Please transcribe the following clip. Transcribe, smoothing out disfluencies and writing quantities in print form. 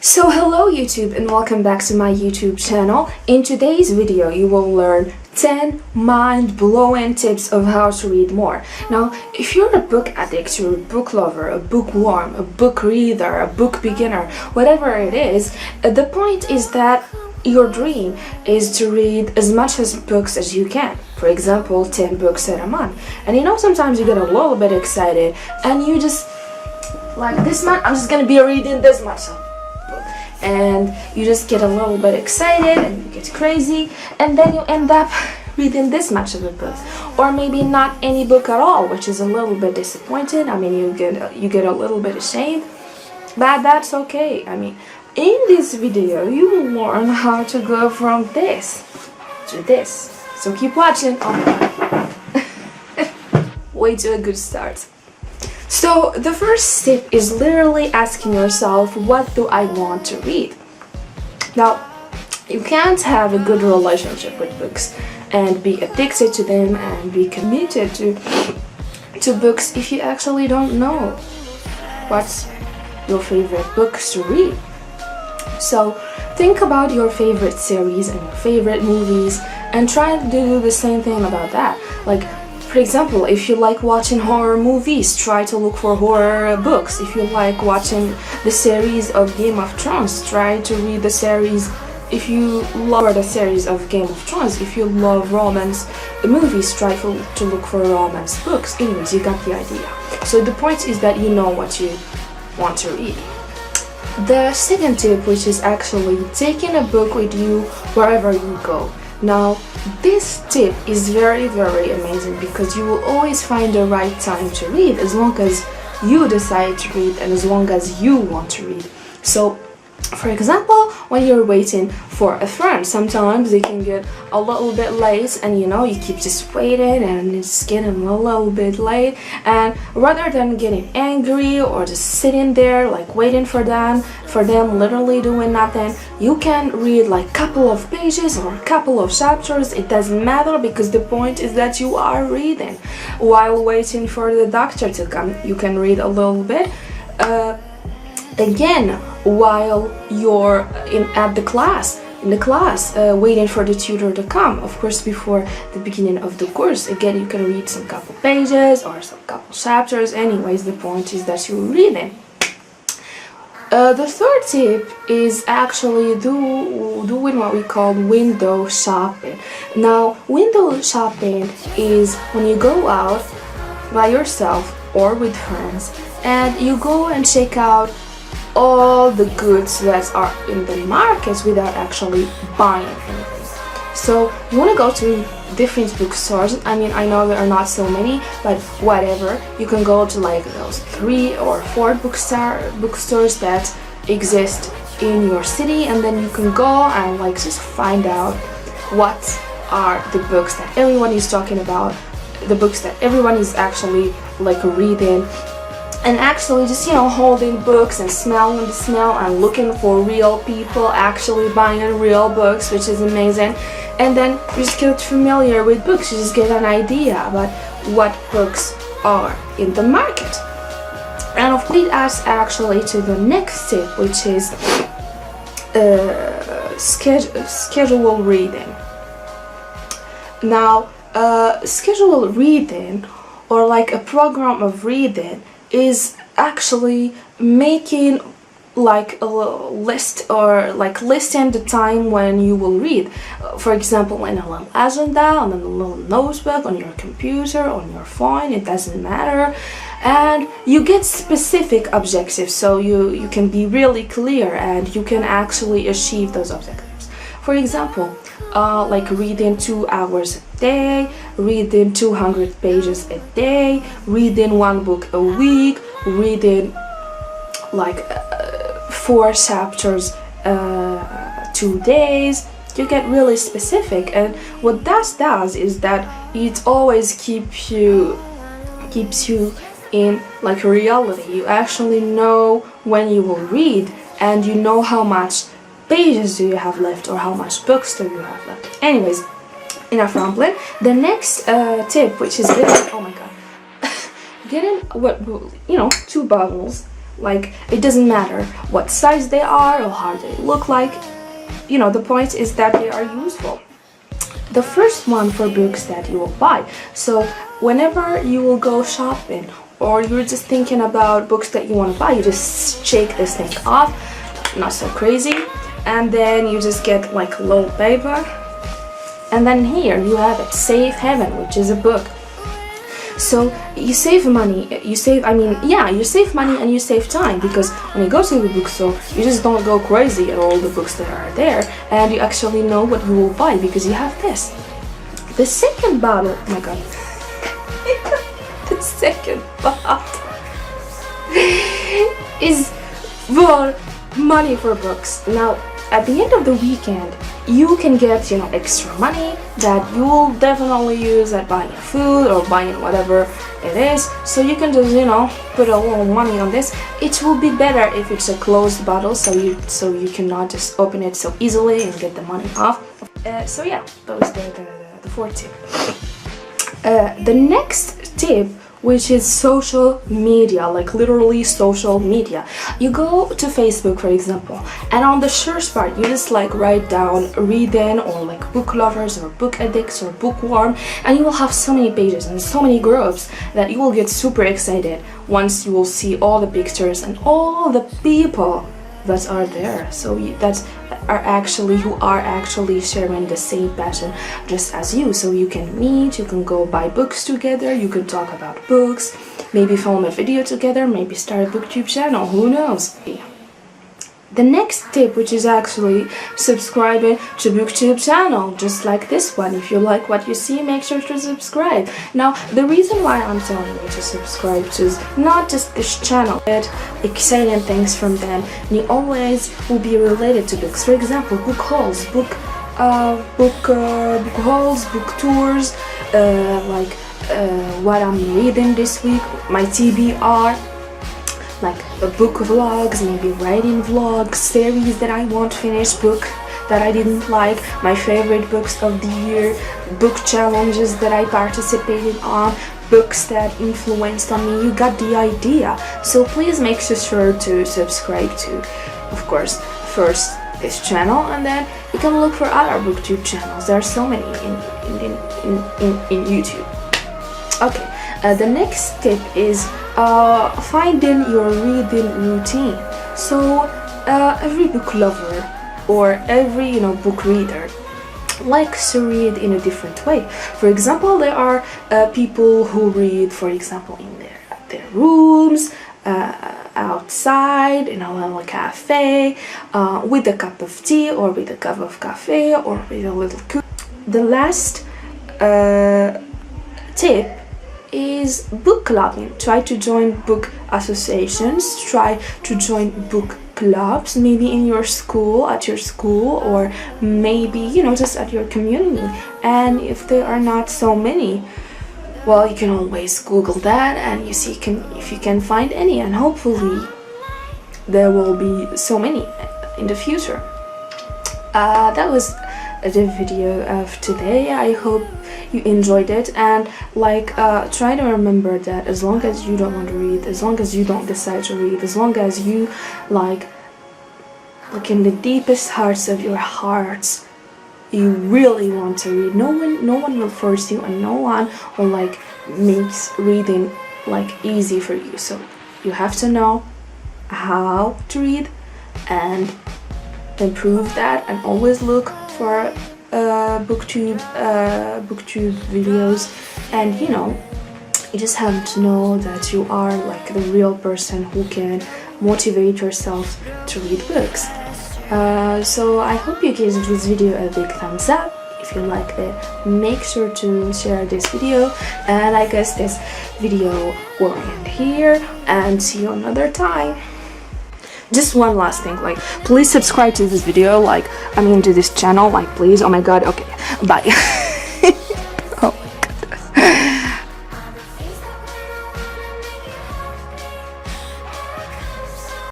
So hello YouTube and welcome back to my YouTube channel. In today's video you will learn 10 mind-blowing tips of how to read more. Now if you're a book addict, you're a book lover, a bookworm, a book reader, a book beginner, whatever it is, the point is that your dream is to read as much as books as you can. For example, 10 books a month. And you know, sometimes you get a little bit excited and you just like, this month I'm just gonna be reading this much. And you just get a little bit excited and you get crazy, and then you end up reading this much of a book, or maybe not any book at all, which is a little bit disappointing. I mean, you get a little bit ashamed, but that's okay. I mean, in this video you will learn how to go from this to this, so keep watching. Way to a good start. So the first step is literally asking yourself, what do I want to read? Now, you can't have a good relationship with books and be addicted to them and be committed to books if you actually don't know what's your favorite books to read. So think about your favorite series and your favorite movies and try to do the same thing about that. Like, for example, if you like watching horror movies, try to look for horror books. If you like watching the series of Game of Thrones, try to read the series. If you love the series of Game of Thrones, if you love romance movies, try to look for romance books. Anyways, you got the idea. So the point is that you know what you want to read. The second tip, which is actually taking a book with you wherever you go. Now, this tip is very amazing because you will always find the right time to read as long as you decide to read and as long as you want to read. So, for example, when you're waiting for a friend, sometimes it can get a little bit late and you know, you keep just waiting and it's getting a little bit late, and rather than getting angry or just sitting there like waiting for them literally doing nothing, you can read like a couple of pages or a couple of chapters. It doesn't matter because the point is that you are reading. While waiting for the doctor to come, you can read a little bit. Again, while you're in the class, waiting for the tutor to come, of course before the beginning of the course, again you can read some couple pages or some couple chapters. Anyways, the point is that you're reading. The third tip is actually doing what we call window shopping. Now, window shopping is when you go out by yourself or with friends and you go and check out all the goods that are in the markets without actually buying anything. So you want to go to different bookstores. I mean, I know there are not so many, but whatever. You can go to like those 3 or 4 bookstores that exist in your city, and then you can go and like just find out what are the books that everyone is talking about, the books that everyone is actually like reading. And actually just, you know, holding books and smelling the smell and looking for real people actually buying real books, which is amazing. And then you just get familiar with books, you just get an idea about what books are in the market. And of course, lead us actually to the next tip, which is schedule reading. Now, schedule reading, or like a program of reading, is actually making like a list, or like listing the time when you will read. For example, in a little agenda, on a little notebook, on your computer, on your phone, it doesn't matter. And you get specific objectives, so you can be really clear and you can actually achieve those objectives. For example, like reading 2 hours a day, reading 200 pages a day, reading 1 book a week, reading like 4 chapters 2 days. You get really specific, and what that does is that it always keeps you in like reality. You actually know when you will read, and you know how much pages do you have left or how much books do you have left. Anyways, enough rambling. The next tip, which is getting, oh my god, getting 2 bottles Like, it doesn't matter what size they are or how they look like. You know, the point is that they are useful. The first one for books that you will buy. So whenever you will go shopping or you're just thinking about books that you want to buy, you just shake this thing off, not so crazy, and then you just get like a little paper, and then here you have it, Safe Haven, which is a book. So you save money, you save money and you save time, because when you go to the bookstore, you just don't go crazy at all the books that are there, and you actually know what you will buy because you have this. The second bottle, oh my god, the second bottle is for money for books. Now, at the end of the weekend, you can get, you know, extra money that you will definitely use at buying food or buying whatever it is. So you can just, you know, put a little money on this. It will be better if it's a closed bottle, so you cannot just open it so easily and get the money off. So yeah, that was the fourth tip. The next tip, which is social media, like literally social media. You go to Facebook, for example, and on the search bar you just like write down reading or like book lovers or book addicts or bookworm, and you will have so many pages and so many groups that you will get super excited once you will see all the pictures and all the people that are there, so who are actually sharing the same passion just as you. So you can meet, you can go buy books together, you can talk about books, maybe film a video together, maybe start a booktube channel, who knows. The next tip, which is actually subscribing to booktube channel, just like this one. If you like what you see, make sure to subscribe. Now, the reason why I'm telling you to subscribe to is not just this channel, but exciting things from them, and you always will be related to books. For example, book hauls, book hauls, book tours, what I'm reading this week, my TBR, like book vlogs, maybe writing vlogs, series that I won't finish, book that I didn't like, my favorite books of the year, book challenges that I participated on, books that influenced on me. You got the idea. So please make sure to subscribe to, of course, first this channel, and then you can look for other booktube channels. There are so many in YouTube. Okay, the next tip is finding your reading routine. So every book lover or every book reader likes to read in a different way. For example, there are people who read, for example, in their rooms, outside, in a little cafe, with a cup of tea or with a cup of coffee or with a little cookie. The last tip is book clubbing. Try to join book associations, try to join book clubs, maybe in your school, at your school, or maybe just at your community. And if there are not so many, well, you can always Google that and you see if you can find any, and hopefully there will be so many in the future. That was the video of today. I hope you enjoyed it, and try to remember that as long as you don't want to read, as long as you don't decide to read, as long as you like in the deepest hearts of your hearts you really want to read, no one will force you, and no one will makes reading easy for you. So you have to know how to read and improve that, and always look for booktube videos, and you just have to know that you are the real person who can motivate yourself to read books. So I hope you gave this video a big thumbs up. If you liked it, make sure to share this video, and I guess this video will end here, and see you another time. Just one last thing, please subscribe to this video, to this channel, please. Oh my god, okay, bye.